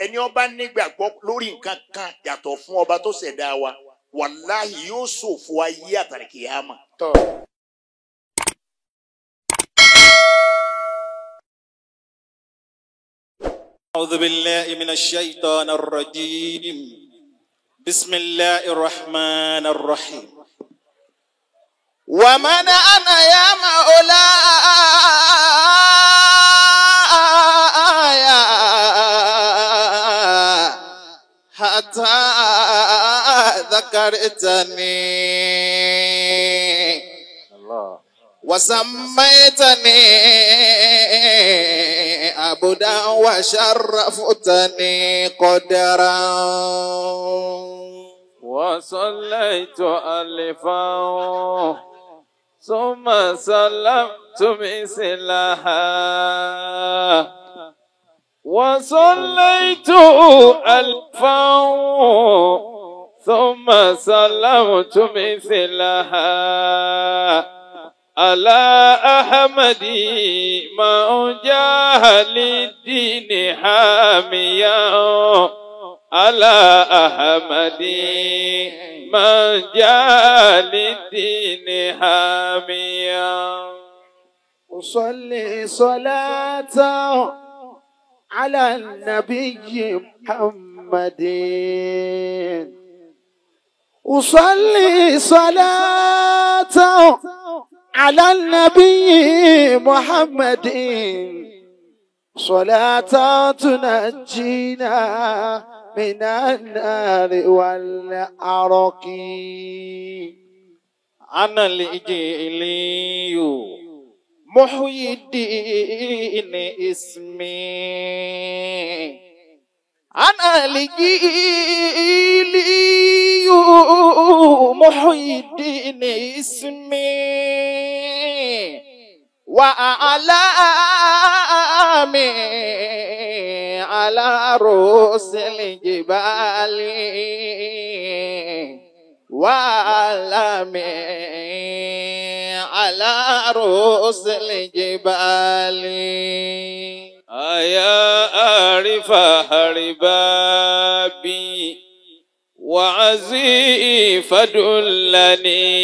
ẹni ó bá nígbàgbọ́ lórí nǹkan kan yàtọ̀ fún ọba tó ṣẹ̀dá wa wàláhì yóò ṣòfò ayé àtàlìkìyámà. أعوذ بالله من الشيطان الرجيم بسم الله الرحمن الرحيم ومن أنا يا مولاي حتى ذكرتني الله وسميتني عبدا وشرفتني قدرا وصليت ألفا ثم سلمت مثلها وصليت ألفا ثم سلمت مثلها على أحمد من جاهل الدين حاميا على أحمد من جاهل الدين حاميا أصلي صلاة على النبي محمد أصلي صلاة على النبي محمد صلاة تنجينا من النار والعرق أنا الإجيلي محيي الدين اسمي أنا الإجيلي محيي الدين اسمي وأعلامي على رؤوس الجبال وأعلامي على رؤوس الجبال يا أعرف هربابي وعزي فدلني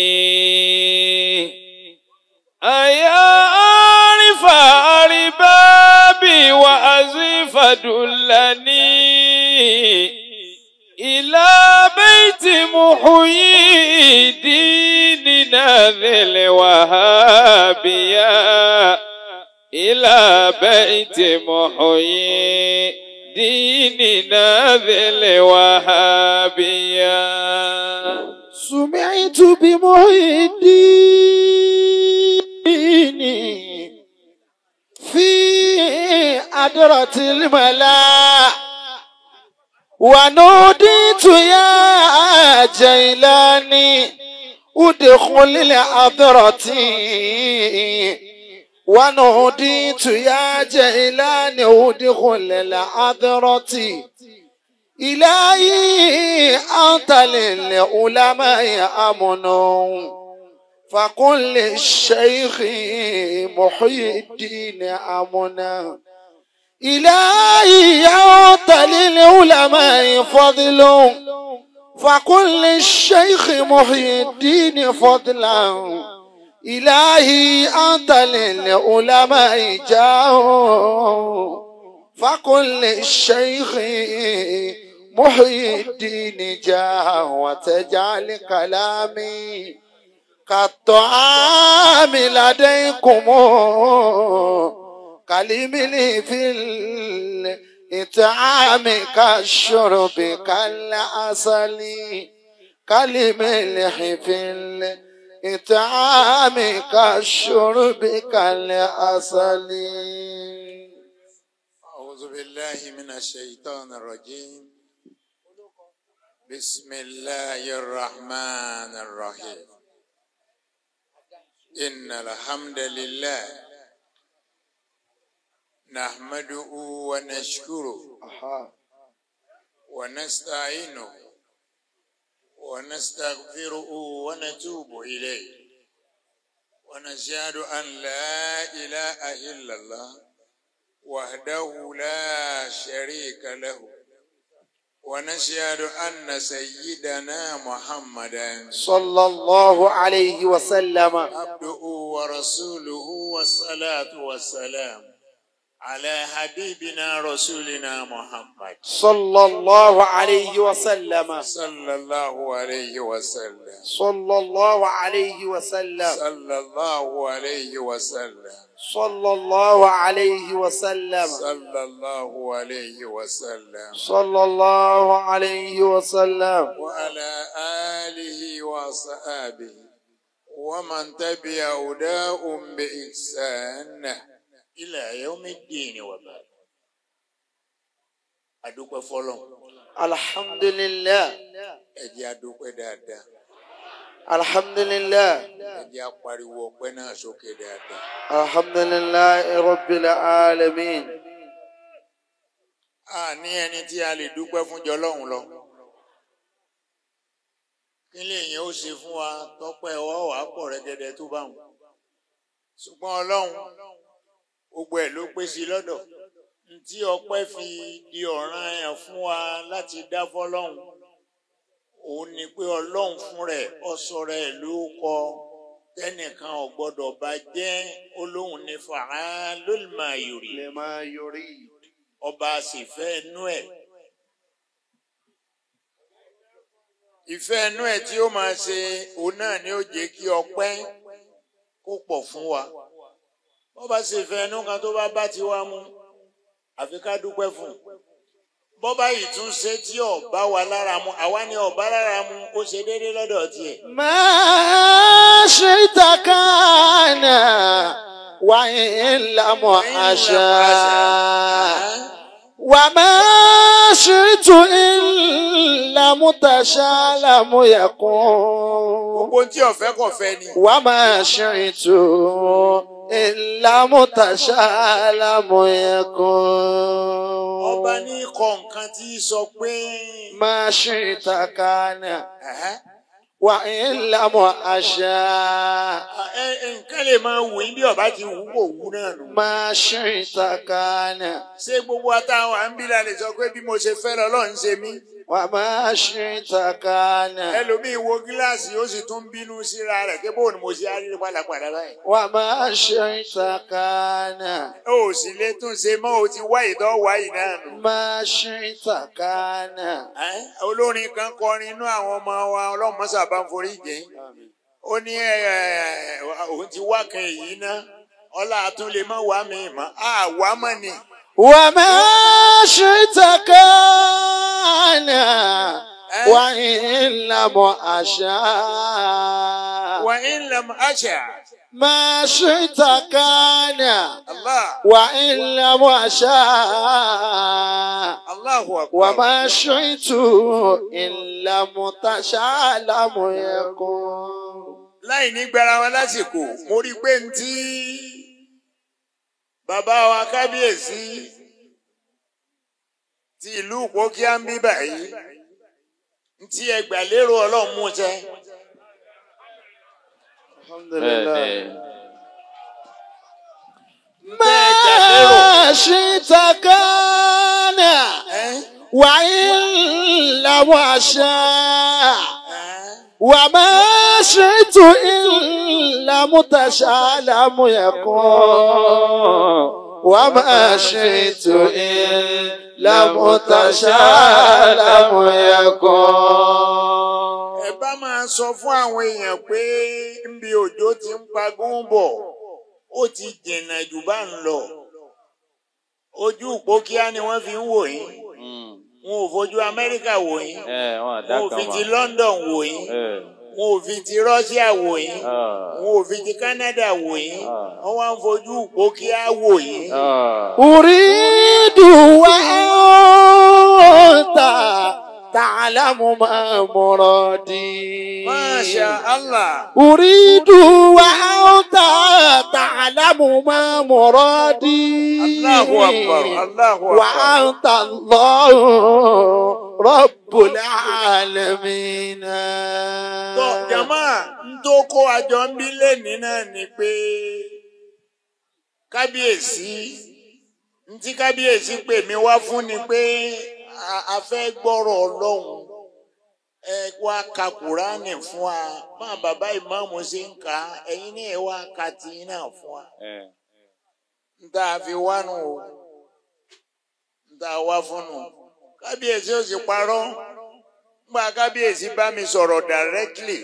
يا عارف أربابي وعزي فدلني إلى بيت محيي ديننا ذي الوهابية إلى بيت محيي ديننا ذي الوهابية سمعت بمحيي الدين في أدرة الملا ونوديت يا جيلاني ادخل الأدرة ونوديت يا جيلاني ادخل الأدرة إلهي أنت للعلماء أمن فقل للشيخ محيي الدين أمنا إلهي أنت للعلماء فضل فقل للشيخ محيي الدين فضلا إلهي أنت للعلماء جاه فقل للشيخ محيي الدين جاه وتجعل كلامي كالطعام لديكم كالملح في الإطعام كالشرب كالعسل كالملح في الإطعام كالشرب كالعسل. أعوذ بالله من الشيطان الرجيم بسم الله الرحمن الرحيم إن الحمد لله نحمده ونشكره ونستعينه ونستغفره ونتوب إليه ونشهد أن لا إله إلا الله وحده لا شريك له ونشهد أن سيدنا محمدا صلى الله عليه وسلم عبده ورسوله والصلاة والسلام على حبيبنا رسولنا محمد صلى الله عليه وسلم صلى الله عليه وسلم صلى الله عليه وسلم صلى الله عليه وسلم صلى الله عليه وسلم صلى الله عليه وسلم صلى الله عليه وسلم وعلى آله وصحابه ومن تبع هداهم بإحسان إلى يوم الدين وبعد. أدوك فلان. الحمد لله. أجي أدوك دادا. الحمد لله. أجي أقارئ وقنا شوك دادا. الحمد لله رب العالمين. Ní ẹni tí a lè dúpẹ́ fún jọlọ́hun lọ. Kí lèyìn ó ṣe fún wa tọ́pẹ́ ọwọ́ wà pọ̀ rẹ́gẹ́dẹ́ tó bá wọn. Ṣùgbọ́n Ọlọ́run gbogbo ẹ̀ ló pé sí lọ́dọ̀. Ntí ọpẹ́ fi di ọ̀ranyàn fún wa láti dá fọ́lọ́hun. Òun ni pé Ọlọ́run fún rẹ̀ ọ̀sọ̀ rẹ̀ ló kọ tẹ́nìkan ò gbọ́dọ̀ bá jẹ́ Olóhun ní fa'alul lima yurid. Ọba àṣìfẹ́ inú ẹ̀. Ìfẹ́ inú ẹ̀ tí ó máa ṣe òun náà ni ó jẹ́ kí ọpẹ́ kó pọ̀ fún wa. Bọ́ba ṣe ìfẹ́ inú kan tó bá ti wá mú àfi ká dúpẹ́ fún. Bọ́ba yìí tún ṣe tí ó bá wa lára mu àwa ni ó bá lára mu ó ṣe déédéé lọ́dọ̀ tiẹ̀. ما شئت كان وإن لم أشاء وما شئت إلا متشاء لم يكن Gbogbo tí ọ̀fẹ́ kò fẹ́ ni. وما شئت إلا متشاء لم يكن Ọba ní kọ nǹkan tí sọ pé. ما شئت كان وإن لم أشاء Nǹkan lè máa wù yín bí ọba ti wù kò wù náà nù. ما شئت كان Ṣé gbogbo àtàwọn àǹbílà lè sọ pé bí mo ṣe fẹ́ lọ́lọ́run ṣe mí? وما شئت كان Ẹlòmíì wo gíláàsì ó sì tún bínú síra rẹ̀ kí bóun ni mo ṣe á rí pàlàpàlà báyìí. وما شئت كان Ó sì lè tún ṣe mọ́ o ti wá ìdánwò yìí náà nù. ما شئت كان Olórin kan kọrin inú àwọn ọmọ wa Ọlọ́run mọ́sà bá ń forí jìn. Ó ní òun ti wá kan èyí ná ọlá tún lè má wá mi mọ́ àwa mọ́ ni. وما شئت كان وإن لم أشاء وإن لم أشأ ما شئت كان الله وإن لم أشاء الله أكبر. وما شئت إلا متشاء لم يكن Láì ní gbára wọn lásìkò mo rí pé ntí bàbá wa kábíyèsí ti ìlú Ìpókíà ń bí báyìí ntí ẹgbàlérò Ọlọ́run mú jẹ. الحمد لله ما شئت كان وإن لم أشاء وما شئت إلا متشاء لم يكن وما شئت إلا متشاء لم يكن. Ẹ bá máa sọ fún àwọn èèyàn pé nbí òjò ti ń pagún bọ̀ ó ti jìnnà jù bá ń lọ. Ojú Ìpókíà ni wọ́n fi ń wò yín. Wọn ò fojú Amẹ́ríkà wò yín. Wọn ò fi ti London wò yín. Wọn ò fi ti Russia wò yín. Wọn ò fi ti Canada wò yín. Wọ́n wá ń fojú Ìpókíà wò yín. أريد وأنت تعلم ما مرادي. ما شاء الله. أريد وأنت تعلم ما مرادي. الله أكبر الله أكبر. وأنت الله رب العالمين. Tó jàmá ń tó kó àjọ ń bí lẹ́ni náà ni pé kábíyèsí ntí kábíyèsí pè mí wá fún ni pé a fẹ́ gbọ́rọ̀ Ọlọ́run ẹ wá ka Kùránì fún wa má bàbá ìmáàmù ṣe ń kà á ẹ̀yin náà ẹ wá ka tiyín náà fún wa. n ta fi wá nù o n ta wá fún nù kábíyèsí ò sì parọ́ nígbà kábíyèsí bá mi sọ̀rọ̀ directly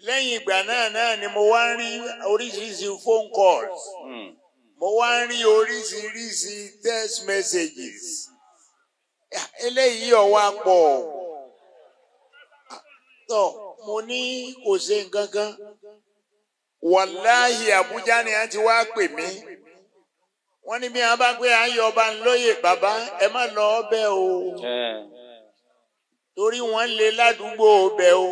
lẹ́yìn ìgbà náà ni mo wá ń rí oríṣiríṣi phone calls mo wá ń rí oríṣiríṣi text messages eléyìí ọ̀wá pọ̀ tó mo ní kò ṣe nǹkan kan wàláhì Àbújá ni a ti wá pè mí wọ́n ní bí wọ́n bá pé à ń yọ ọba ńlóyè bàbá ẹ má lọ ọbẹ̀ o torí wọ́n lé ládùúgbò ọbẹ̀ o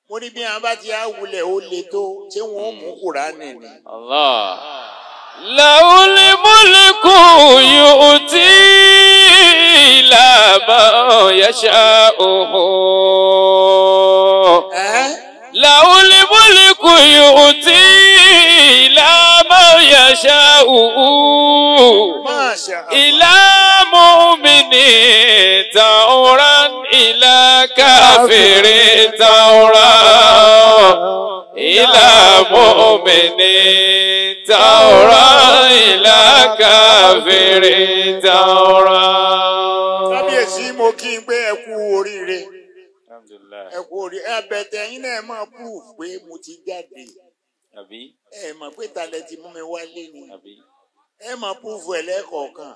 mo ní bí wọ́n bá ti á wulẹ̀ ó le tó ṣé wọ́n mú Kùránì ni. Lahul mulku yu'ti ila man yasha'u. Lahul mulku yu'ti ila man yasha'u. Ila mu'minin tawran ila kafirin tawran. Ila mu'minin tawran ila kafirin tawran. Kábíyèsí mo kí n pé ẹ kú oríire. Ẹ kú oríire. Ẹ̀bẹ̀tẹ̀ yín náà máa proof pé mo ti jáde. Ẹ mọ̀ pé talẹ̀ ti mú mi wálé ni. Ẹ máa proof ẹ̀ lẹ́ẹ̀kọ̀ọ̀kan.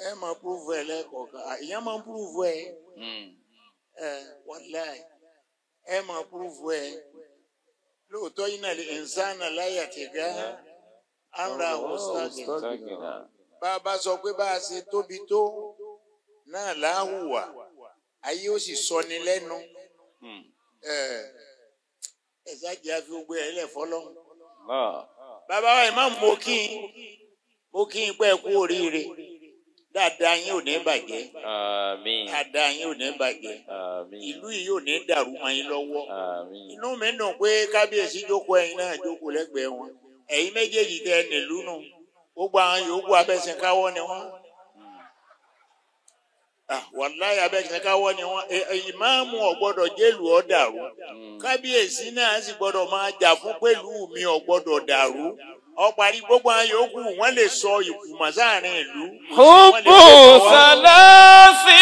Ẹ máa proof ẹ̀ lẹ́ẹ̀kọ̀ọ̀kan. Ìyẹn máa proof ẹ̀. Wàláì. Ẹ máa proof ẹ̀. Lóòótọ́ yín náà lè ìnsánà láyà tìgá ara òsàgìnà. Bá a bá sọ pé bá a ṣe tóbi tó náà láhùwà ayé ó sì sọ ni lẹ́nu. Ẹ̀sáàjì àfi gbogbo ẹ̀ lẹ̀ fọlọ́run. Bàbá wa ìmáàmù mo kí n pẹ́ kú oríire. Dáadáa yín ò ní bàjẹ́. Dáadáa yín ò ní bàjẹ́. Ìlú yìí ò ní dàrú mọ́ yín lọ́wọ́. Inú mi dùn pé kábíyèsí jókòó ẹ̀yin náà jókòó lẹ́gbẹ̀ẹ́ wọn. Ẹ̀yin méjèèjì tẹ nílùú nù. Gbogbo àwọn yòókù abẹ́sìnkáwọ́ ni wọ́n. Wàláhì abẹ́sìnkáwọ́ ni wọ́n. Ìmáàmù ò gbọ́dọ̀ jẹ́lù ó dàrú. Kábíyèsí náà sì gbọ́dọ̀ máa jà fún pẹ̀lú mi ò gbọ́dọ̀ dàrú. Ọparí gbogbo àwọn yòókù wọ́n lè sọ ìkùmọ̀ sáàrin ìlú. Hubbu salasi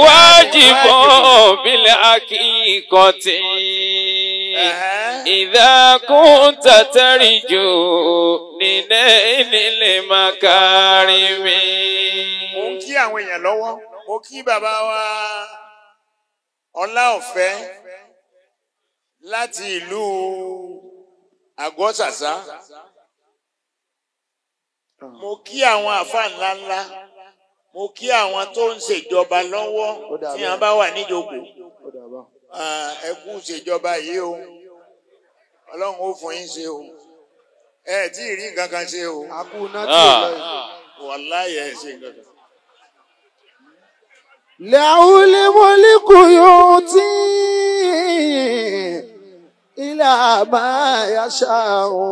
wajibun bil haqiqati. Idha kunta tarju linailil makarimi. Mo ń kí àwọn èèyàn lọ́wọ́. Mo kí bàbá wa Ọláọ̀fẹ́ láti ìlú Àgọ́sàsá. Mo kí àwọn àfáà ńláńlá. Mo kí àwọn tó ń ṣèjọba lọ́wọ́ tí wọ́n bá wà níjókòó. Ẹ kú ṣèjọba yìí o. Ọlọ́run ó fún yín ṣe o. Ẹ tí ì rí nǹkan kan ṣe o. Wàláhì ẹ ṣe nǹkan kan. Lahul mulku yu'ti ila ma yasha'u.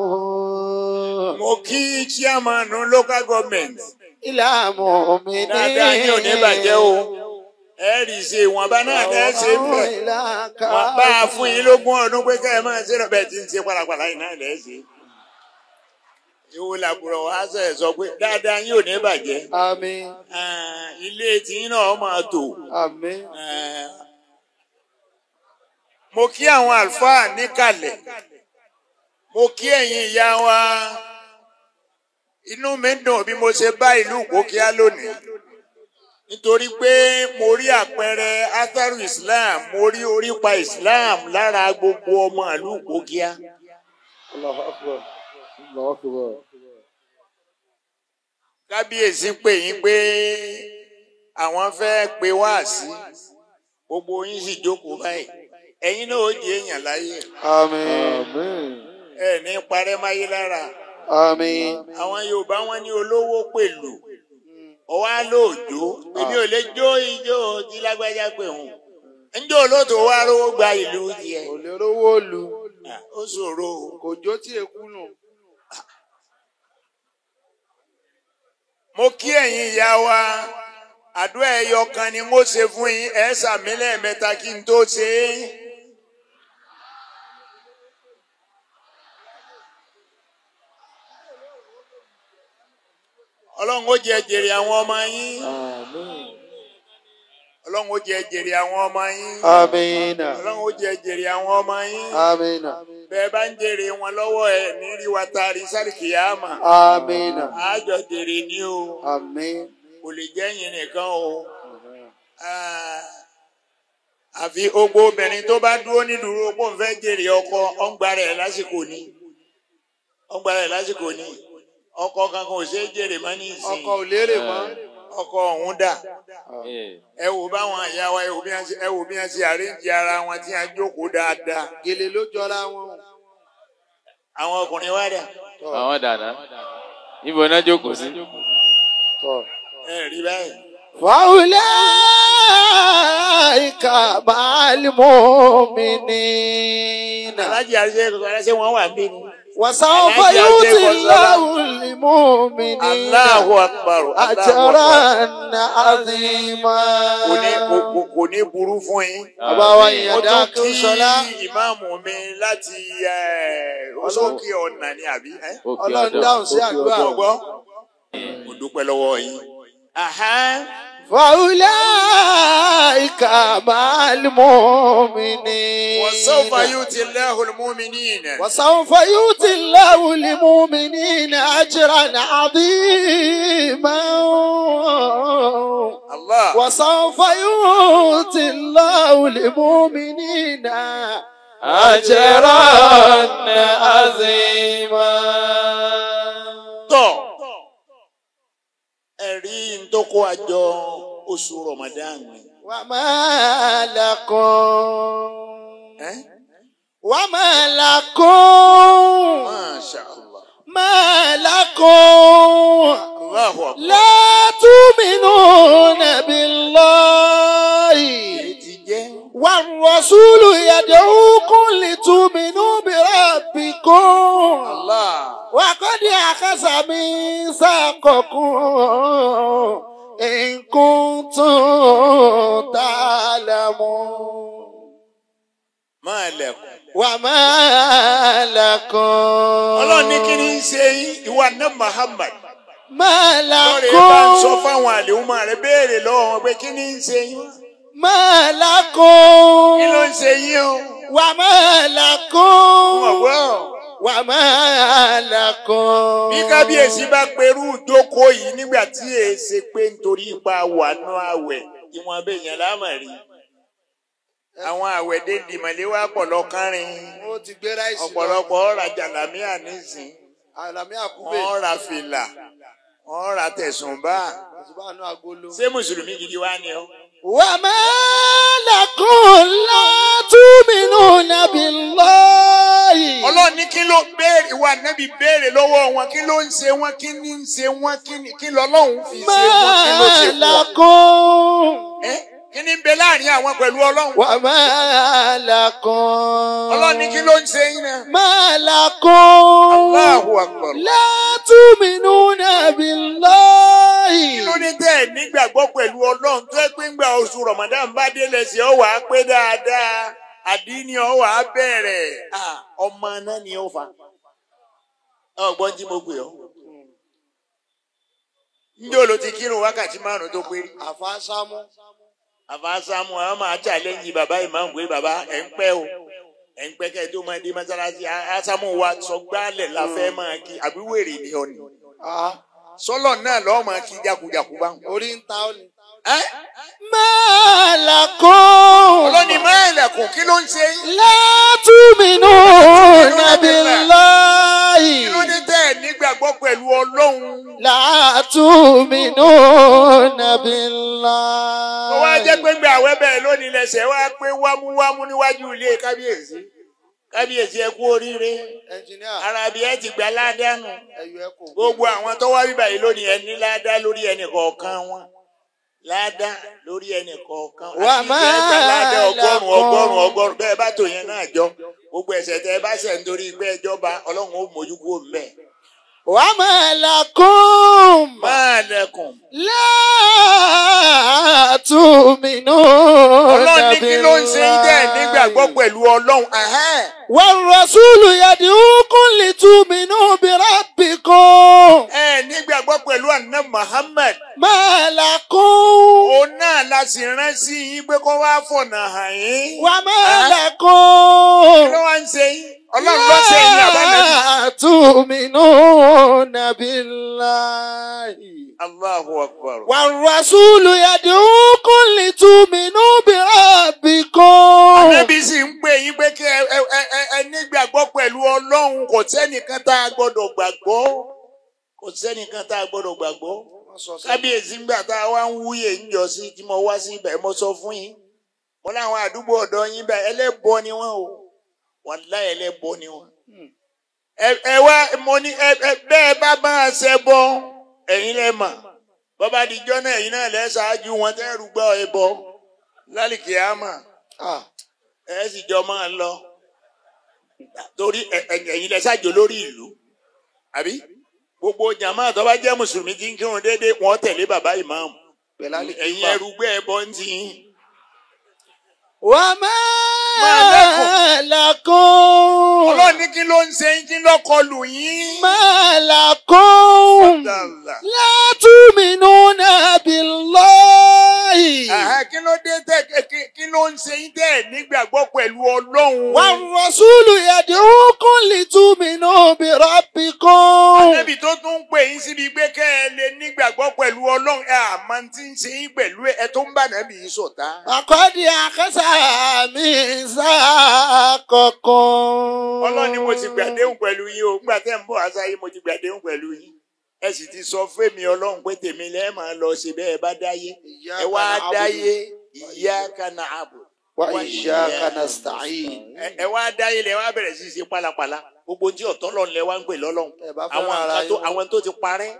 Mo kí chairman local government. Ila mu'minin. Dáadáa yín ò ní bàjẹ́ o. Ẹ rí ṣe ìwọ̀nba náà ẹ ṣe ń bẹ̀. Wọ́n bá a fún yín lógún ọdún pé ká ẹ máa ṣe rẹ̀ bẹ́ẹ̀ tí ń ṣe pàlàpàlà yìí náà lẹ́ ṣe. Ìwò làbúrò wa sọ pé dáadáa yín ò ní bàjẹ́. Àmín. Ilé tí yín náà máa tò. Àmín. Mo kí àwọn àlùfáà níkàlẹ̀. Mo kí ẹ̀yin ìyá wa. Inú mi dùn bí mo ṣe bá ìlú Ìgbókíá lónìí. Nítorí pé mo rí àpẹẹrẹ Atharu Islam, mo rí orípa Islam lára gbogbo ọmọ ìlú Ìgbókíá. Allahu Akbar. Allahu Akbar. Kábíyèsí pè yín pé àwọn fẹ́ pe wáàsí. Gbogbo yín sì jókòó báyìí. Ẹ̀yin náà ó jẹ́ èèyàn láyé. Àmín. Ẹ ní parẹ́ máyé lára. Àmín. Àwọn Yorùbá wọn ní olówó pẹ̀lú. Ọwá lóòjó. Èmi ò lè jó ijó tí lágbájá pé òun. Ǹjọ́ olóòtú wá rówó gba ìlú tiẹ̀. Kò lè rówó lu. Ó ṣòro. Kò jó tí èkú nù. mo kí ẹ̀yin ìyá wa àdúrà ẹyọ kan ni mo ṣe fún yín ẹ sàmí lẹ́ẹ̀mẹ́ta kí n tó ṣe é. Ọlọ́run ó jẹ́ jèrè àwọn ọmọ yín. Ọlọ́run ó jẹ́ jèrè àwọn ọmọ yín. Àmín. Ọlọ́run ó jẹ́ jèrè àwọn ọmọ yín. Àmín. Bẹ́ẹ̀ bá ń jèrè wọn lọ́wọ́ ẹ̀ ní rí wa taari sáré kìyàmà. Àmín. Àjọ jèrè ní o. Àmín. Kò lè jẹ́ yín nìkan o. Àfi gbogbo obìnrin tó bá dúró nídùúró kó ń fẹ́ jèrè ọkọ ọ̀ngbà rẹ̀ lásìkò ní. Ọ̀ngbà rẹ̀ lásìkò ní. Ọkọ kankan ò ṣe é jèrè mọ́ ní ìsìn. Ọkọ ò lérè mọ́. Ọkọ ọ̀hún dà. Ẹ wò báwọn ìyá wa ẹ wò bí wọ́n ṣe àríǹjì ara wọn tí wọ́n jókòó dáadáa. Gèlè ló jọra wọn. Àwọn ọkùnrin wá dà. Àwọn dàda. Ibo náà jókòó sí. Ẹ rí báyìí. Fa'ulaika ma'al mu'minin. Alájí àṣẹ wọn wà bí ni. Wa sawfa yu'ti Allahu al-mu'minina Allahu akbar. ajran 'azima. Kò ní burú fún yín. Bàbá wa ìyàdá kí ó ṣọlá. Ìmáàmù mi láti Òsókè Ọ̀nà ni àbí. Ọlọ́run dáhùn sí àdúrà. Gbọ́. Mo dúpẹ́ lọ́wọ́ yín. Fa'ulaika ma'al mu'minin. Wa sawfa yu'ti Allahu al-mu'minina. Wa sawfa yu'ti Allahu al-mu'minina ajran 'aziman. Allah. Wa sawfa yu'ti Allahu al-mu'minina ajran 'aziman. Tọ́. Ẹ̀rí ntọ́kọ àjọ oṣù Ramadan ni. Wa ma lakum. Wa ma lakum. Masha Allah. Ma lakum. Allahu akbar. La tu'minuna billahi. Ti jẹ́. War-rasulu yad'ukum litu'minu bi rabbikum. Allah. Wa qad akhadha mithaqakum in kuntum ta'lamun. Ma lakum. Wa ma lakum. Ọlọ́run ní kí ni ń ṣe yín ìwà náà Muhammad. Ma Lọ́rẹ̀ bá ń sọ lakum. fáwọn àlèhùnmọ́ rẹ̀ béèrè lọ́wọ́ wọn pé kí ni ń ṣe yín. Ma lakum. Kí ló ń ṣe yín o? Wa ma lakum. Wọ́n gbọ́. Wa ma lakum. Bí kábíyèsí bá perú ìjókòó yìí nígbà tí èsè pé nítorí ipa wà nú àwẹ̀ ìwọ̀n abẹ́yẹn lámà rí. Àwọn àwẹ̀ dé dìmọ̀lé wá pọ̀lọ́ kárin. Ó ti gbé ráìsì lọ. Ọ̀pọ̀lọpọ̀ ọ̀rà jàlámíà nísìn. Àlàmí àkúbè. Wọ́n ra fìlà. Wọ́n ra tẹ̀sùnbá. Àtúbànú agolo. Ṣé Mùsùlùmí gidi wá ni ọ́? Wa ma lakum la tu'minuna billahi. Ọlọ́run ní kí ló béèrè ìwà nẹ́bí béèrè lọ́wọ́ wọn kí ló ń ṣe wọ́n kí ní ń ṣe wọ́n kí lọ́lọ́run fi ṣe wọ́n kí ló ṣe Ma wọ́n. lakum. Kí ni ń bẹ láàrin àwọn pẹ̀lú Ọlọ́run? Wa ma lakum. Ọlọ́run ní kí ló ń ṣe yín náà? Ma lakum. Allahu akbar. La tu'minuna billahi. Kí ló ní tẹ́ ẹ̀ nígbàgbọ́ pẹ̀lú Ọlọ́run tó ẹ pé ń gba oṣù Ramadan bá délẹ̀ sí ọ wàá pé dáadáa àdínní ọ wàá bẹ̀rẹ̀ ọmọ náà ni ó fa. Ọgbọ́n tí mo pè ọ́. Njó ló ti kírun wákàtí 5 tó pé. Àfáàsámú. Àfàsámù àwọn máa challenge bàbá ìmáàmù pé bàbá ẹ̀ ń pẹ́ o. Ẹ̀ ń pẹ́ kẹ́ tó máa dé mọ́sálásí. Àsámù wa sọ gbálẹ̀ la fẹ́ máa kí àbí wèrè ni ọ ni. Sọ́lọ̀ náà lọ́ọ́ máa kí jákujàku bá. Orí ń ta ọ́ ni. Ma lakum. Ọlọ́ni máa ẹ̀lẹ̀kùn kí ló ń ṣe yín? La tu'minuna billahi. Kí ló dé tẹ́ ẹ̀ nígbàgbọ́ pẹ̀lú Ọlọ́run? La tu'minuna billahi. Ó wá jẹ́ pé gbé àwẹ̀ bẹ́ẹ̀ lónìí lẹ́sẹ̀ wá pé wámúwámú níwájú ilé kábíyèsí. Kábíyèsí ẹ kú oríire. Ẹnjìníà. Ara bí ẹ ti gbà ládàánù. Ẹyọ ẹkọ. Gbogbo àwọn tó wá bíbà yìí lónìí ẹni ládá lórí ẹnì kọ̀ọ̀kan wọn. Ládá lórí ẹnì kọ̀ọ̀kan. Wà máa ládá lakum. ọgọ́rùn-ún bẹ́ẹ̀ bá tò yẹn náà jọ. Gbogbo ẹ̀ṣẹ̀ tẹ́ ẹ bá ṣẹ̀ nítorí pé ẹjọ́ bá Ọlọ́run ó mójú kúrò ńbẹ̀. وما لكم ما لكم. لا تؤمنون Ọlọ́run ní kí ló ń ṣe yín tẹ́ nígbàgbọ́ بالله pẹ̀lú Ọlọ́run. والرسول يدعوكم لتؤمنوا بربكم Nígbàgbọ́ pẹ̀lú àná Muhammad. ما لكم Òun náà la sì rán sí yín pé kó wá fọ̀nà hàn yín. وما Kí لكم ló wá ń ṣe yín? Ọlọ́run ló ṣe yín àbámẹ́bí. لا تؤمنون بالله Allahu Akbar. والرسول يدعوكم لتؤمنوا بربكم Ànábì sì ń pè yín pé kí ẹ nígbàgbọ́ pẹ̀lú Ọlọ́run. Kò sẹ́nìkan tá a gbọ́dọ̀ gbàgbọ́. Kò sẹ́nìkan tá a gbọ́dọ̀ gbàgbọ́. Kábíyèsí ńgbà tá a wá ń wúyè ńjọ sí tí mo wá sí ibẹ̀ mo sọ fún yín. Mo láwọn àdúgbò ọ̀dọ́ yín bẹ́ẹ̀ ẹlẹ́bọ ni wọ́n o. Wàláhì ẹlẹ́bọ ni wọ́n. Ẹ wá mo ní bẹ́ẹ̀ bá bá a ṣẹ bọ ẹ̀yin lẹ mọ̀. Bọ́bá dijọ́ náà ẹ̀yin náà lẹ́ ṣáájú wọn tẹ́ rúgbọ́ ẹbọ lálìkì àmà. Ẹ sì jọ máa lọ. Torí ẹ̀yin lẹ ṣáájú lórí ìlú. Àbí? Gbogbo jàmáà tó bá jẹ́ Mùsùlùmí tí ń kírun déédéé wọ́n tẹ̀lé bàbá ìmáàmù. Ẹ̀yin ẹrúgbẹ́ ẹbọ ń ti yín. وما لكم Ọlọ́run ní kí ló ń ṣe yín kí ló kọlù yín. ما لكم لا تؤمنون بالله Kí ló dé kí ló ń ṣe yín tẹ́ nígbàgbọ́ pẹ̀lú Ọlọ́run. والرسول يدعوكم لتؤمنوا بربكم Ànábì tó tún ń pè yín síbi pé kẹ́ ẹ lè nígbàgbọ́ pẹ̀lú Ọlọ́run. Àmọ́ tí ń ṣe yín pẹ̀lú ẹ tó ń bà nábì yín ṣọ̀tá. وقد أخذ ميثاقكم Ọlọ́run ni mo ti gbàdéhùn pẹ̀lú yín o. Nígbà tẹ́ ń bọ̀ àṣàyè mo ti gbàdéhùn pẹ̀lú yín. Ẹ sì ti sọ fẹ́mi Ọlọ́run pé tèmi lẹ́ẹ̀ máa lọ ṣe bẹ́ẹ̀ bá dáyé. Ẹ wá dáyé iyyaka na'budu وإياك نستعين ẹ wá dáyé lẹ wá bẹ̀rẹ̀ sí ṣe pálapàla. Gbogbo tí ọ̀tọ̀ lọ́n lẹ wá ń pè lọ́lọ́run. Àwọn tó ti parẹ́.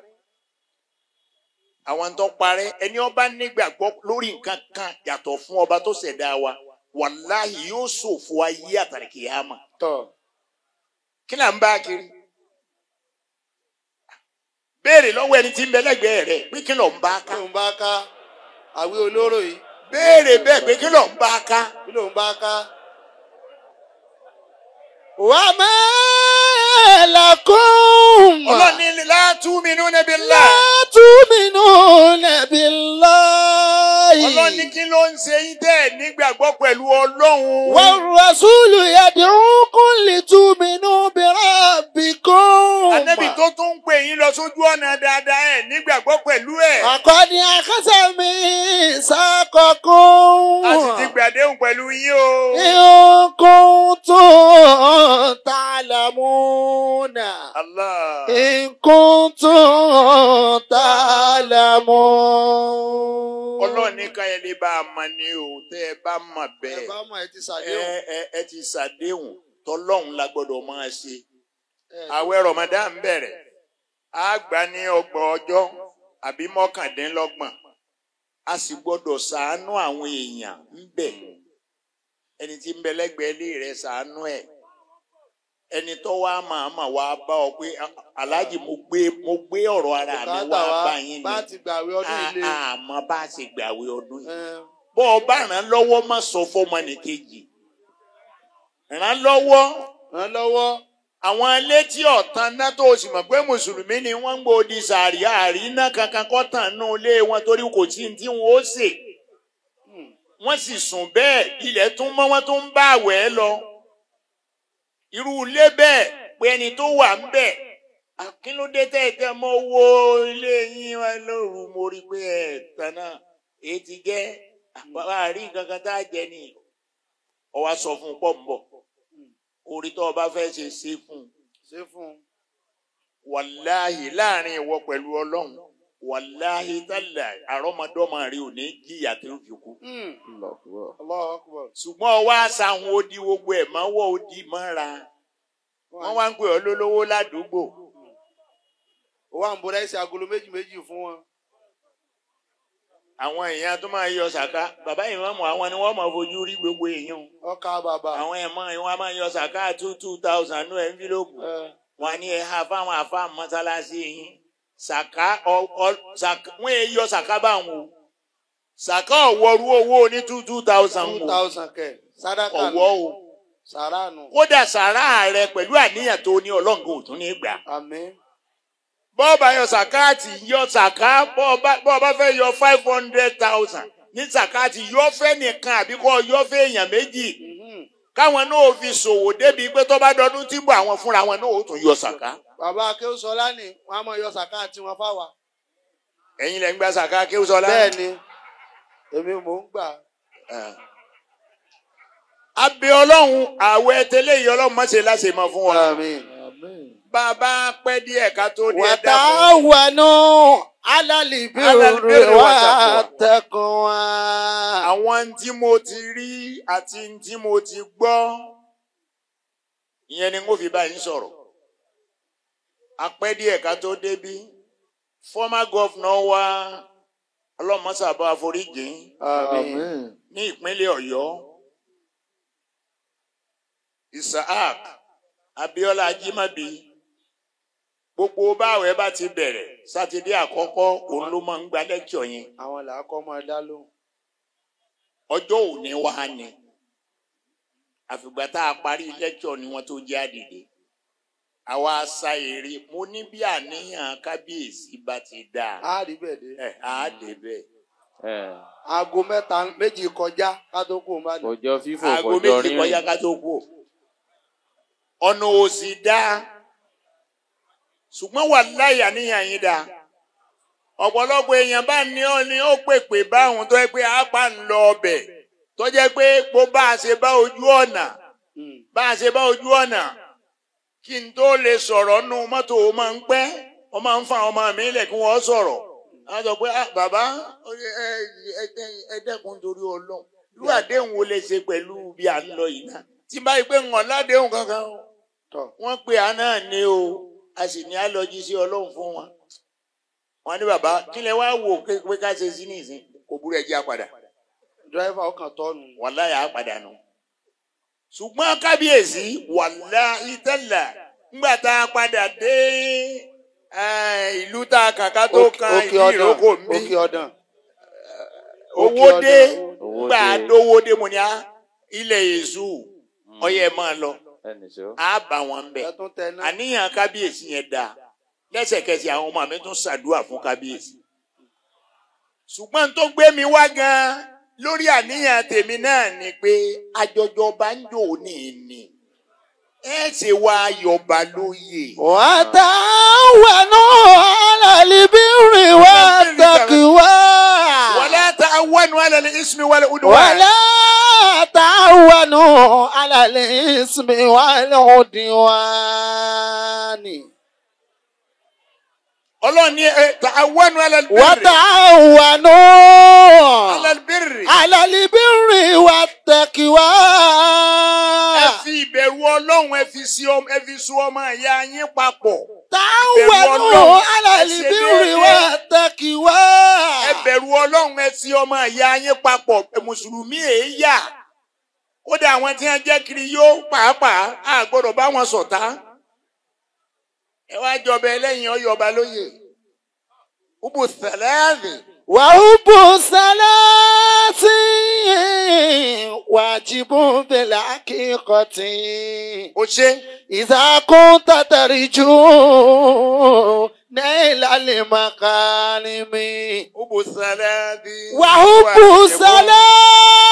Àwọn tó parẹ́. Ẹni ọba nígbàgbọ́ lórí nǹkan kan yàtọ̀ fún ọba tó ṣẹ̀dá wa. Wàláhì yóò ṣòfò ayé àtàlìkìyámà. Kí là ń bá kiri? Béèrè lọ́wọ́ ẹni tí ń bẹ lẹ́gbẹ̀ẹ́ rẹ̀ pé kí ló ń bá ká. kí ló ń bá ká àwí olóró yìí Béèrè bẹ́ẹ̀ pé kí ló ń bá ká. kí ló ń bá ká. وما لكم Ọlọ́run ní la tu'minuna billah. لا تؤمنون بالله Ọlọ́run ní kí ló ń ṣe yín tẹ́ nígbàgbọ́ pẹ̀lú Ọlọ́run. والرسول يدعوكم لتؤمنوا بربكم Ànábì tó tún ń pè yín lọ sójú ọ̀nà dáadáa ẹ̀ nígbàgbọ́ pẹ̀lú ẹ̀. وقد أخذ ميثاقكم A sì ti gbàdéhùn pẹ̀lú yín o. إن كنتم تعلمون Allah. إن كنتم تعلمون Ọlọ́run ní ká ẹ lè bá a mọ̀ ní o tẹ́ ẹ bá mọ̀ ẹ bẹ́ẹ̀. bá mọ̀ ẹ ti ṣàdéhùn. Ẹ ti ṣàdéhùn tọ́lọ́run la gbọ́dọ̀ máa ṣe. Àwẹ̀ Ramadan bẹ̀rẹ̀. A gbà ní 30 ọjọ́ àbí 29. A sì gbọ́dọ̀ ṣàánú àwọn èèyàn ńbẹ̀. Ẹni tí ń bẹ lẹ́gbẹ̀ẹ́ ilé rẹ̀ ṣàánú ẹ̀. Ẹni tó wá màmá wá bá ọ pé Aláàjì mo gbé ọ̀rọ̀ ara mi wá bá yín bá ti gbàwé ọdún ilé. àmọ́ bá ṣe gbàwé ọdún yìí. Bọ́ ọ bá ràn lọ́wọ́ má sọ fọ́mọnìkejì. Ràn lọ́wọ́. ràn lọ́wọ́. Àwọn ilé tí ọ̀tán náà tó o sì mọ̀ pé Mùsùlùmí ni wọ́n ń gbòdì sàárì àríná kankan kọ́ tàn nù ilé wọn torí kò sí tí wọ́n ó sè. Wọ́n sì sùn bẹ́ẹ̀ ilẹ̀ tún mọ́ wọ́n tún ń bá àwẹ̀ lọ. Irú ilé bẹ́ẹ̀ pé ẹni tó wà ń bẹ̀. Kí ló dé tẹ́ mọ́ wo ilé yín wá lóru mo rí pé ẹ̀ tán náà èyí ti jẹ́ àárín kankan tá a jẹ ni. Ó wá sọ fún un pọ̀ ń bọ̀. Orí tó o bá fẹ́ ṣe fún un. ṣe fún un. Wàláhì láàrin ìwọ pẹ̀lú Ọlọ́run. Wàláhì tálà àrọ́mọdọ́mọ rí ò ní jìyà tó fi kú. Allahu Akbar. Ṣùgbọ́n ọwọ́ àṣà àwọn odi gbogbo ẹ̀ máa wọ́ odi mọ́ra. Wọ́n wá ń pè ọ́ lólówó ládùúgbò. Ó wà ń bọ ráìsì agolo méjì fún wọn. Àwọn èèyàn tó máa yọ sàká. Bàbá ìmáàmù àwọn ni wọ́n máa fojú rí gbogbo èèyàn. Ọkà bàbà. Àwọn ẹ̀mọ́ wọn máa yọ sàká 2,000 ní envelope. wọ́n ní ẹ ha fáwọn àfa mọ́sálásí yín sàká wọ́n èyí yọ sàká báwọn o sàká ọ̀wọ́rú owó ní 2,000 2,000 kẹ sàdákà ọ̀wọ́ o sàránù. kódà sàrá rẹ pẹ̀lú àníyàn tó ní ọlọ́ngàn ò tún ní gbà. àmín. bọ́ọ̀bà yọ sàkáàtì yọ sàká bọ́ọ̀bà fẹ́ yọ 500,000 ní sàkáàtì yọ fẹ́ nìkan àbí kọ́ yọ fẹ́ èèyàn méjì káwọn náà fi ṣòwò débi pé tó bá dọdún tí ń bọ̀ àwọn fúnra wọn náà ó tún yọ sàká. bàbá akéwùsọlá ni wọn á mọ yọ sàká àti wọn fáwa. ẹ̀yin lẹ ń gba sàká akéwùsọlá. bẹ́ẹ̀ ni èmi mò ń gbà. abẹ Ọlọ́run àwẹ̀ tẹ́lẹ̀ yìí Ọlọ́run má ṣe láṣẹ mọ́ fún wa. àmín. bàbá pẹ́ díẹ̀ ká tó dé ẹ̀dá kan. وتعاونوا على البر والتقوى. àwọn tí mo ti rí àti tí mo ti gbọ́ ìyẹn ni mo fi bá yín sọ̀rọ̀. apẹ́ díẹ̀ ká tó débí former governor wa ọlọ́mọṣàbọ̀ àforíjì àmín. ní ìpínlẹ̀ Ọ̀yọ́ Isaac Abíọ́lá Ajímọ̀bí gbogbo báwẹ̀ bá ti bẹ̀rẹ̀ sátidé àkọ́kọ́ òun ló máa ń gba lẹ́kṣọ̀ yẹn. àwọn làákọ́ máa dá lóhùn. ọjọ́ òní wá ni àfìgbà tá a parí lẹ́kṣọ̀ ni wọ́n tó jẹ́ àdìdè àwa sa èrè mo ní bí àníyàn kábíyèsí bá ti dáa. a rí bẹ́ẹ̀ dé. a dé bẹ́ẹ̀. aago méjì kọjá ká tó kú bá ní. kọjọ fífò aago kọjọ méjì kọjá rírìn. ká tó kú. ọ̀nà òsì dáa ṣùgbọ́n wàláhì àníyàn yín dáa. ọ̀pọ̀lọpọ̀ èèyàn bá ní ọ́ ni ó pèpè báwọn tó yẹ pé apá ń lọ ọbẹ̀ tó jẹ́ pé bó bá a ṣe bá ojú ọ̀nà kí n tó lè sọ̀rọ̀ nù mọ́tò ó máa ń pẹ́ ó máa ń fa ọmọ mi lẹ̀ kí wọ́n sọ̀rọ̀ a sọ pé bàbá ẹ dẹ́kun torí Ọlọ́run irú àdéhùn wo lè ṣe pẹ̀lú bí à ń lọ yìí náà tí báyìí pé ń hàn ládéhùn kankan wọ́n pe àná ni o a sì ní àlọ́jí sí Ọlọ́run fún wọn. wọ́n ní bàbá kí lẹ wá wò pé ká ṣe sí nìsín kò burú ẹ jẹ́ àpàdà. dírẹ́fà ọkàn tọ́nu. wàláhì àpàdà nù. ṣùgbọ́n kábíyèsí wàláhì tẹ́lá ńgbà tá a padà dé ìlú tá a kàkà tó kan ìlú ìrókò mi òkè ọ̀dàn. owó dé gbà dówó dé mo ní ilẹ̀ Èṣù ọyẹ máa lọ á bá wọn bẹ̀ àníyàn kábíyèsí yẹn dáa lẹ́sẹ̀kẹsẹ̀ àwọn ọmọ mi tún ṣàdúrà fún kábíyèsí ṣùgbọ́n tó gbé mi wá gan lórí àníyàn tèmi náà ni pé àjọjọ banjo ní ìní ẹ ṣe wá yọba lóye. وتعاونوا على البر والتقوى. ولا تعاونوا على الإثم والعدوان. ولا تعاونوا على الإثم والعدوان. Ọlọ́run ní ta'awanu ala al-birri. وتعاونوا ala al-birri. على البر والتقوى. ẹ fi ìbẹ̀rù Ọlọ́run ẹ fi so ọmọ ìyá yín papọ̀. تعاونوا على البر والتقوى. ẹ bẹ̀rù Ọlọ́run ẹ sí ọmọ ìyá yín papọ̀ mùsùlùmí èéyà kódà àwọn tí wọ́n jẹ́ kiri yóò pàápàá a gbọ́dọ̀ bá wọn ṣọ̀tá. ẹ wá jọba ẹlẹ́yin ọyọba lóye ubu sàlẹ́ẹ̀dì. وحب الصلاة واجب بالحقيقة. ó ṣe. إذا كنت ترجو نيل المكارم. ubu sàlẹ́ẹ̀dì. وحب الصلاة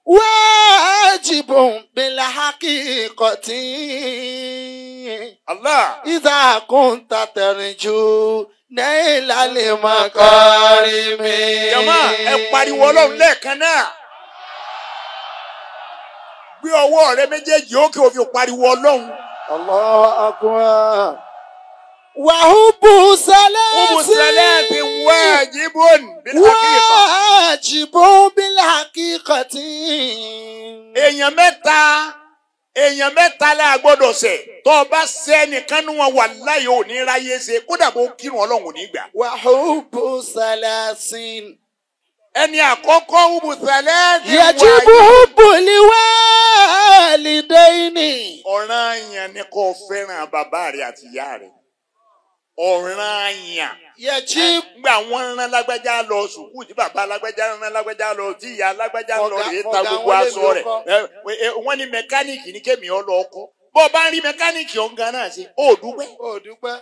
واجب بالحقيقة. Allah. إذا كنت ترجو نيل المكارم. Jàmá ẹ pariwo Ọlọ́run lẹ́ẹ̀kan náà. Gbé ọwọ́ rẹ méjèèjì òkè ó fi pariwo Ọlọ́run. الله أكبر. وحب Ubu salati wajibun bil haqiqa. واجب بالحقيقة. èèyàn mẹ́ta la gbọ́dọ̀ ṣẹ̀ tó o bá ṣẹ̀ nìkan nínú wọn wàláhì ò ní ráyé ṣe kódà bó kírun Ọlọ́run ò ní gbà. وحب ثلاث ẹni àkọ́kọ́ ubùsàlẹ̀ يجب حب الوالدين. ọ̀ranyàn ni kó fẹ́ràn bàbá rẹ̀ àti ìyá rẹ̀. ọ̀ranyàn. يجب Nígbà wọ́n rán lágbájá lọ sùkúù tí bàbá lágbájá rán lágbájá lọ tí ìyá lágbájá lọ rèé ta gbogbo aṣọ rẹ̀. Wọ́n ní mẹkáníìkì ní kémi ọ lọ kọ́. Bó o bá ń rí mẹkáníìkì ọ̀gá náà ṣe, ó dúpẹ́. Ó dúpẹ́.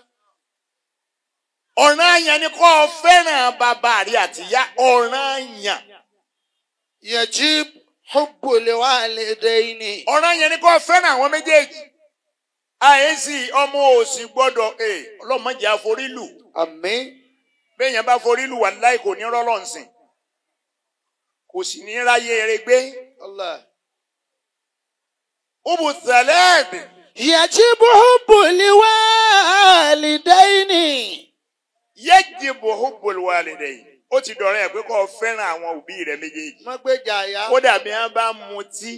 ọ̀ranyàn ni kó fẹ́ràn bàbá rẹ̀ àti ìyá. ọ̀ranyàn. يجب حب الوالدين. ọ̀ranyàn ni kó fẹ́ràn àwọn méjèèjì. àyèsí ọmọ òsì gbọ́dọ̀ ọlọ́mọdé àforílù. àmín. Béèyàn bá forílù wàláhì kò ní rọ́lọ́nsìn. Kò sì ní ráyè eré gbé. Allah. Ubu Salad. يجب حب الوالدين. Yajibu hubbul walidayn. Ó ti dọ̀rọ̀ ẹ̀ pé kó fẹ́ràn àwọn òbí rẹ̀ méjèèjì. má gbéjà àyà. Kódà bí wọ́n bá mutí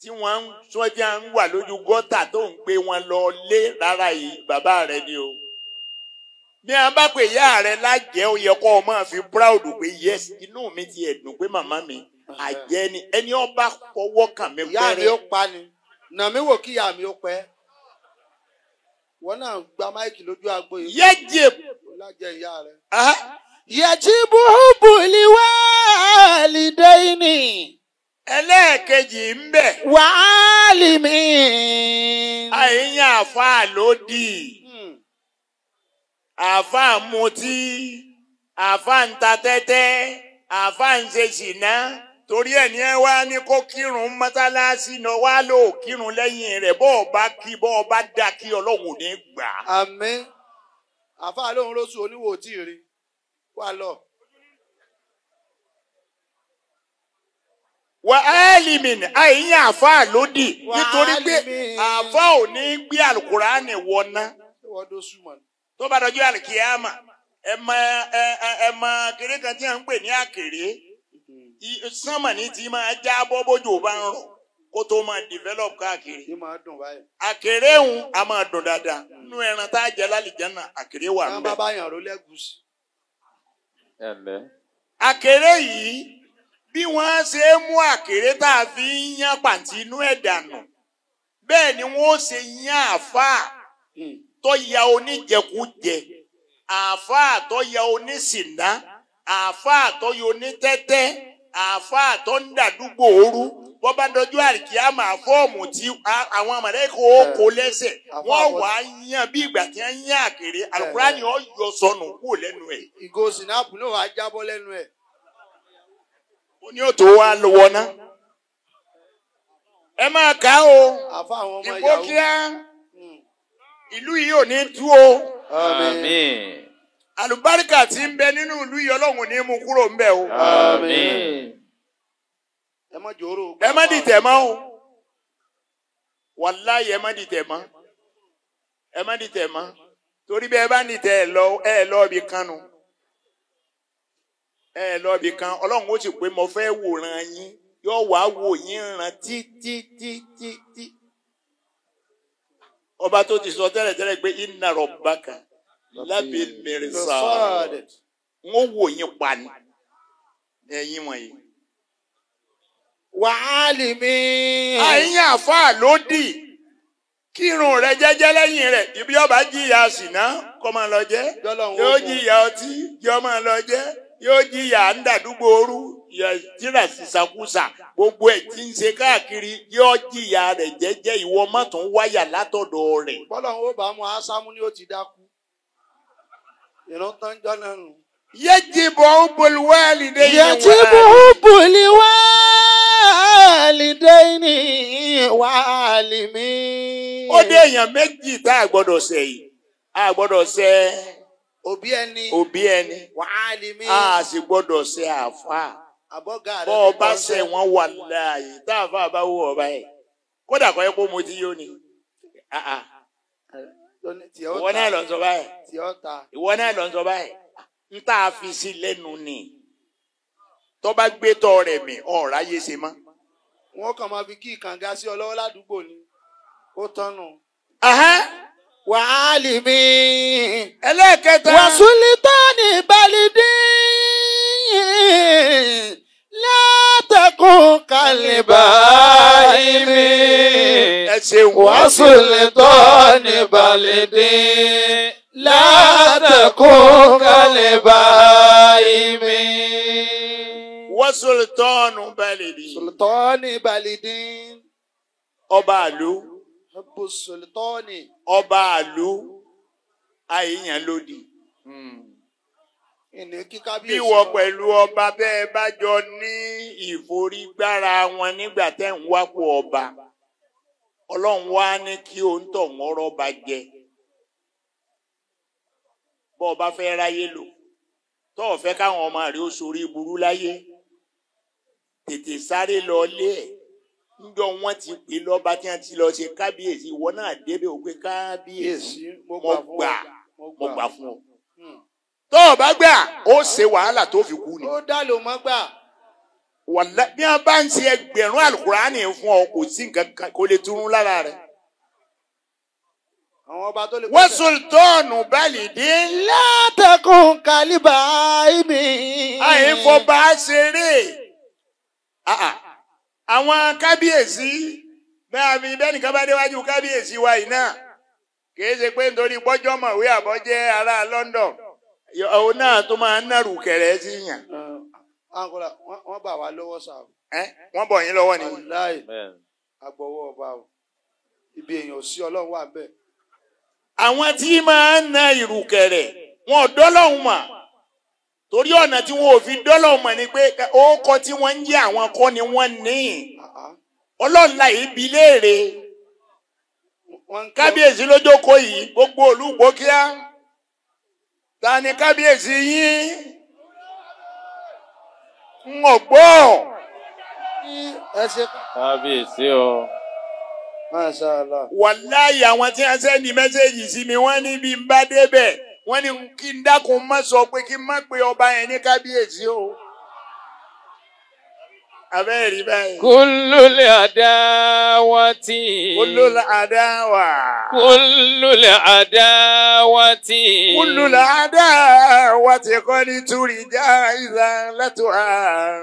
tí wọ́n ń sọ́jà ń wà lójú gọ́tà tó ń gbé wọn lọ lé rárá yìí bàbá rẹ̀ ni o. Bí wọ́n bá pè ìyá rẹ̀ lájẹ́ ó yẹ kó o máa fi proud pé yes inú mi ti ẹ̀dùn pé màmá mi àjẹ́ ni ẹni ọba fọwọ́ kàn mí pẹ́rẹ́. ìyá mi ó pa ni nà mí wò kí ìyá mi ó pẹ́. wọ́n náà gba máìkì lójú agbo yìí. Yajib. lájẹ ìyá rẹ̀. يجب حب الوالدين. ẹlẹ́ẹ̀kejì ń bẹ. وعالمين. àìyàn àfáà lódì. àfáà mutí. àfáà ń ta tẹ́tẹ́. àfáà ń ṣe ṣìnà. torí ẹ̀ ní ẹ wá ní kó kírun mọ́sálásí náà wá lò kírun lẹ́yìn rẹ̀ bọ́ ọ bá kí bọ́ ọ bá dá kí ọlọ́run ò ní gbà. àmín. àfáà lóhun lóṣù oníwò tí ì rí wà lọ. wà áàlìmìn àìyàn àfáà lódì nítorí pé àfáà ò ní gbé àlùkùránì wọná. tó bá dọjú àlùkìyámà ẹ mọ kéré kan tí a ń pè ní àkèré sánmà ní ti máa jábọ́ bójú bá ń rọ̀ kó tó máa develop káàkiri. àkèré ń a máa dùn dáadáa nínú ẹran tá a jẹ lálìjánnà àkèré wà níbẹ̀. bàbá yàn ló lẹ́gùsì. àkèré yìí bí wọ́n ṣe mú àkèré tá a fi ń yán pàǹtí inú ẹ̀ dànù bẹ́ẹ̀ ni wọ́n ṣe yán àáfàá tó ya oníjẹkújẹ àáfàá tó ya oníṣìná àáfàá tó ya onítẹ́tẹ́ àáfàá tó ń dàdúgbò ooru bó bá dojú àríkíámà fọ́ọ̀mù tí àwọn mọ̀lẹ́kọ̀ ó kó lẹ́sẹ̀ wọ́n wà á yán bí ìgbà tí wọ́n yán àkèré Àlùkùránì ó yọ sọnù kúrò lẹ́nu ẹ̀. ìgò sinapu náà wàá jábọ́ lẹ́nu ẹ̀. ó ní òtò wa lọ wọná. ẹ máa kà á o ìgbókíá ìlú yìí ò ní tú o. Àmín. àlùbáríkà tí ń bẹ nínú ìlú yìí Ọlọ́run ní mú kúrò ń bẹ o. Àmín. ẹ má dìtẹ̀ mọ́ o. wàláyé ẹ má dìtẹ̀ mọ́. ẹ má dìtẹ̀ mọ́. torí bí ẹ bá dìtẹ̀ ẹ lọ ibì kan nu. ẹ lọ ibì kan Ọlọ́run ó sì pé mo fẹ́ wòran yín yóò wá wò yín ràn títí. ọba tó ti sọ tẹ́lẹ̀tẹ́lẹ̀ pé inna rabbaka labil mirsad ń wò yín pa ni ẹ̀yin wọ̀nyí. wàhálìmí. àyìn àfáà lódì kírun rẹ jẹ́jẹ́ lẹ́yìn rẹ̀ ibi ọba jìyà ṣìnà kó máa lọ jẹ yóò jìyà ọtí yóò máa lọ jẹ yóò jìyà ń dàdúgbò ooru yàtìrà sísàkúsà gbogbo ẹ̀ tí ń ṣe káàkiri yóò jìyà rẹ̀ jẹ́jẹ́ ìwọ má tún wáyà látọ̀dọ̀ rẹ̀. bọ́lọ́run ó bá mu asámú ni ó ti dákú ìrántán jọ́nà nù. yajibu hubbul walidayni. yajibu hubbul walidayni wàhálìmí. ó dé èèyàn méjì tá a gbọ́dọ̀ ṣẹ̀ yìí a gbọ́dọ̀ ṣẹ̀ òbí ẹni wàhálìmí a sì gbọ́dọ̀ ṣẹ̀ àáfàá. bọ́ ọ bá ṣẹ̀ wọ́n wà láàyè tá àáfàá bá wù ọba yẹ kódà kọ́ ẹ kó mo ti yó ni. ìwọ náà lọ sọ báyìí ìwọ náà lọ sọ báyìí n tá a fi sí lẹ́nu ni tó bá gbé tọ́ rẹ̀ mì ọ̀rá yé ṣe mọ́. wọ́n kàn máa fi kí ìkànga sí ọ lọ́wọ́ ládùúgbò ni ó tọ́nu. wàhálìmí. ẹlẹ́ẹ̀kẹta. wàsúlítọ́ọ̀nì balìdí وسلطان بلد لا تكن كالبائم وسلطان بلد Sultani balidin. ọba ìlú Hubbu sultani. ọba ìlú àìyàn lòdì. Ìní kíká bí bí wọ́n pẹ̀lú ọba bẹ́ẹ̀ bá jọ ní ìforígbára wọn nígbà tẹ́ ń wápò ọba ọlọ́run wá ní kí òǹtọ̀ wọn rọ́ba jẹ bọ́ ọba fẹ́ ráyé lò tó o fẹ́ káwọn ọmọ rẹ̀ ó sorí burú láyé tètè sáré lọ lé ẹ̀ níjọ́ wọn ti pè lọ́ba tí wọ́n ti lọ ṣe kábíyèsí ìwọ náà débẹ̀ ó pé kábíyèsí mo gbà fún ọ. tó o bá gbà ó ṣe wàhálà tó fi kú ni. Ó dá lò mọ́ gbà. wàlá bí wọn bá ń ṣe ẹgbẹ̀rún alukurani fún ọ kò sí nǹkan kan kò lè turun lára rẹ̀. Àwọn ọba tó lè. wọ́n sultanu balidin. La takun kalibaimi. àìfọba ṣeré. àwọn kábíyèsí bẹ́ẹ̀ nìkan bá déwájú kábíyèsí wa yìí náà kì í ṣe pé nítorí gbọ́jọ́ mọ̀wé àbọ̀jẹ́ ará London òun náà tó máa ń nàrú kẹrẹ sí yàn. Angola wọ́n bà wá lọ́wọ́ sáà. Wọ́n bọ̀ yín lọ́wọ́ ni. Láì agbọ̀wọ́ ọba o. Ibi èèyàn sí Ọlọ́run wà bẹ́ẹ̀. Àwọn tí máa ń na ìrùkẹ̀rẹ̀ wọn ò dọ́lọ́hun mọ̀. Torí ọ̀nà tí wọn ò fi dọ́lọ́hun mọ̀ ni pé orúkọ tí wọ́n ń jẹ́ àwọn kọ́ ni wọ́n ní. Ọlọ́run la ibi léèrè. Kábíyèsí lójókòó yìí gbogbo olúgbó kíá. Ta ni kábíyèsí yín? N ò gbọ́. Ẹ ṣe kábíyèsí o. Masha Allah. Wàláyé àwọn tí wọ́n sẹ́ni mẹ́sẹ̀gì sí mi wọ́n ní bí n bá débẹ̀ wọ́n ní kí n dákun má sọ pé kí n má pe ọba yẹn ní kábíyèsí o. Abẹ́rẹ́ rí báyìí. Kullul adawati. Kullul adawa. Kullul adawati. Kullul adawati qad turija izalatuha.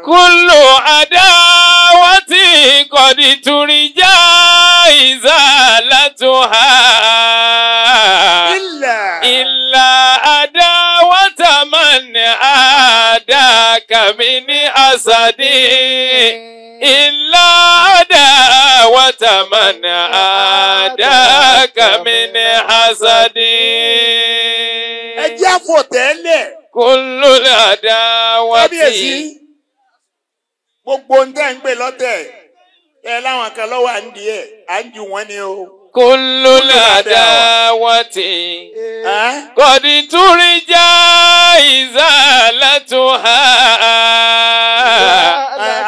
Kullu adawati qad turija izalatuha. Illa adawata man adaka min asadi. Illa adawata man adaka min hasadi. Ẹ jẹ́ àfọ̀tẹ́lẹ̀. Kullul adawati. Kábíyèsí gbogbo ń tẹ́ ń pè lọ́tẹ̀ ẹ láwọn kan lọ́wọ́ à ń di ẹ̀ à ń ju wọn ni o. Kullul adawati. Qad turja izalatuha.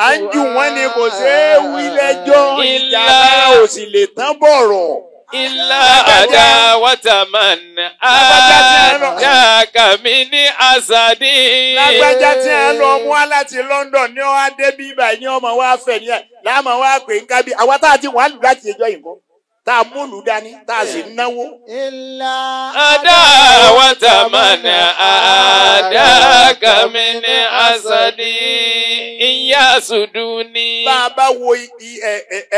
À ń ju wọn ni kò ṣe é wí lẹ́jọ́ ìjà náà ò sì lè tán bọ̀rọ̀. Illa adawata man adaka min asadi. Lágbájá tí a lọ mú wá láti London ní ọ́ débí báyìí ní ọmọ wa fẹ̀ ní ẹ̀ láàmú wa pè ń kábí àwa tá a ti wà lù láti ẹjọ́ yìí kọ́ tá a mú lù dání tá a sì náwó. Illa adawata man adaka min asadi. Iya suduni. Bá a bá wo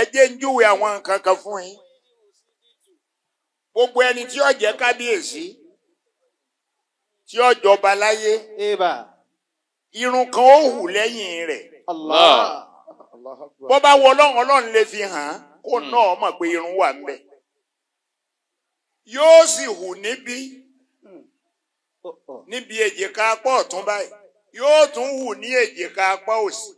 ẹjẹ́ ń júwe àwọn nǹkan kan fún yín. Gbogbo ẹni tí ó jẹ́ kábíyèsí tí ó jọba láyé irun kan ó hù lẹ́yìn rẹ̀. Allah. Bó bá wọ Ọlọ́run lè fi hàn án kó náà mọ̀ pé irun wà ń bẹ̀. Yóò sì hù níbi èjìká apá ọ̀tún báyìí yóò tún hù ní èjìká apá òsì.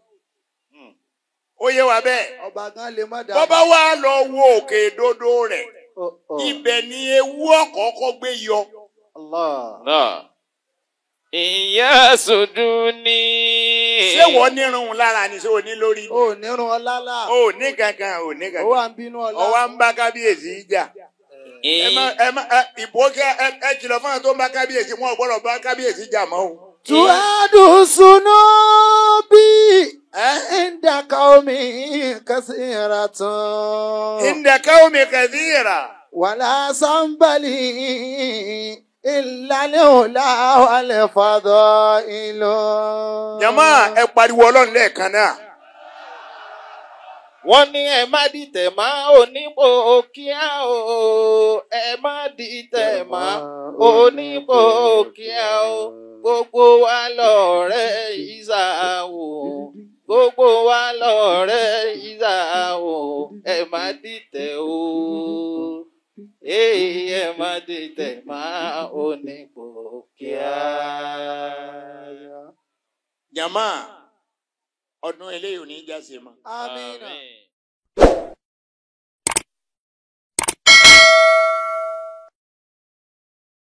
Ó yé wa bẹ́ẹ̀. Ọba gan lè má dá. Bó bá wá lọ wo òkè dodo rẹ̀ ibẹ̀ ni ewu ọ̀kọ̀ọ̀kọ̀ gbé yọ. Allah. Iya suduni. Ṣé wọ́n nírun lára ni ṣé o ní lórí? Ó nírun ọlálà. O ní kankan o ní kankan. Ó wà ń bínú ọlá. Ó wá ń bá kábíyèsí jà. Ìbò ẹ kìlọ̀ fún àwọn tó ń bá kábíyèsí wọn ò gbọ́dọ̀ bá kábíyèsí jà mọ́ o. Tuadu sunubi. Inda qaumi kasiratun. Inda qaumi kathira. Wala sambali. Illa lihula wal fadailu. Jàmá ẹ pariwo Ọlọ́run lẹ́ẹ̀kan náà. wọ́n ní ẹ má dìtẹ̀ mọ́ onípò kíá o, ẹ má dìtẹ̀ mọ́ onípò kíá o, gbogbo wa lọ̀rẹ́ Ìsá o, gbogbo wa lọ̀rẹ́ Ìsá o, ẹ má dìtẹ̀ o, ẹ má dìtẹ̀ mọ́ onípò kíá. Jàmá, ọdún eléyìí ò ní jáse mọ́. Àmín. Àmín.